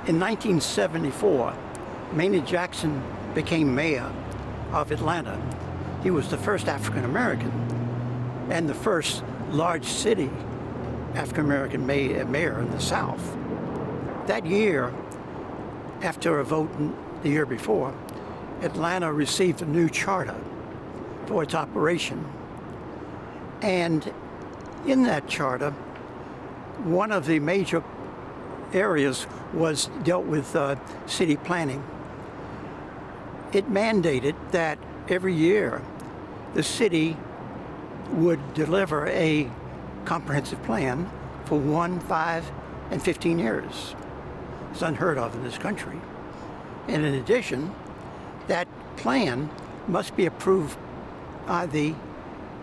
In 1974, Maynard Jackson became mayor of Atlanta. He was the first African American and the first large city African American mayor in the South. That year, after a vote the year before, Atlanta received a new charter for its operation. And in that charter, one of the major areas was dealt with city planning. It mandated that every year the city would deliver a comprehensive plan for 1, 5, and 15 years. It's unheard of in this country. And in addition, that plan must be approved by the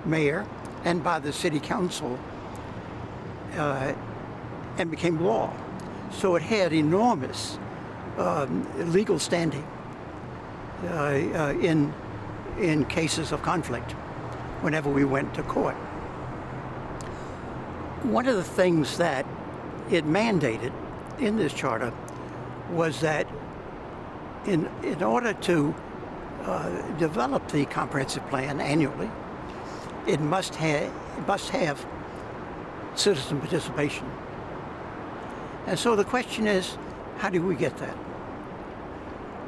mayor and by the city council and became law. So it had enormous legal standing in cases of conflict whenever we went to court. One of the things that it mandated in this charter was that in order to develop the comprehensive plan annually, it must have citizen participation. And so the question is, how do we get that?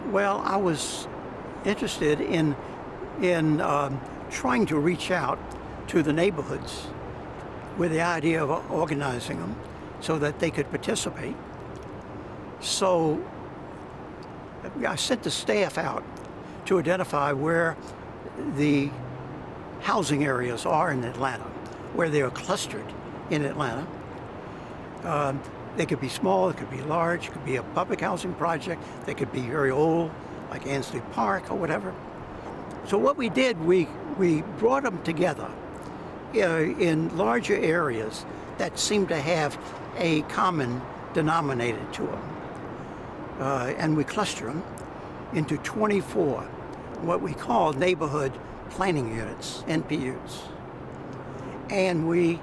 Well, I was interested in trying to reach out to the neighborhoods with the idea of organizing them so that they could participate. So I sent the staff out to identify where the housing areas are in Atlanta, where they are clustered in Atlanta. They could be small, it could be large, it could be a public housing project, they could be very old, like Ansley Park or whatever. So what we did, we brought them together in larger areas that seemed to have a common denominator to them. And we cluster them into 24, what we call neighborhood planning units, NPUs. And we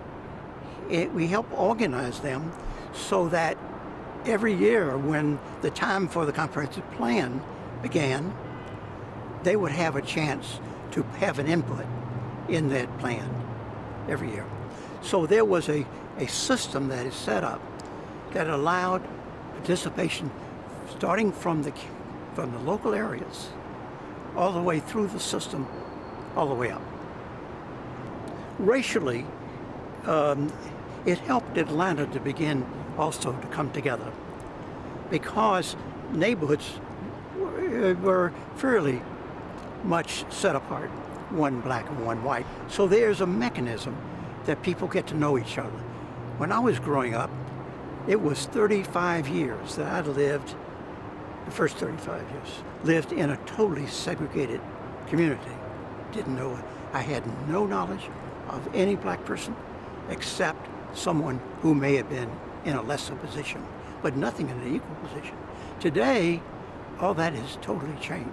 help organize them so that every year when the time for the comprehensive plan began, they would have a chance to have an input in that plan every year. So there was a system that is set up that allowed participation starting from the local areas all the way through the system, all the way up. Racially, it helped Atlanta to begin also to come together because neighborhoods were fairly much set apart, one black and one white. So there's a mechanism that people get to know each other. When I was growing up, it was 35 years that I lived, the first 35 years, lived in a totally segregated community. Didn't know it. I had no knowledge of any black person except someone who may have been in a lesser position, but nothing in an equal position. Today, all that has totally changed.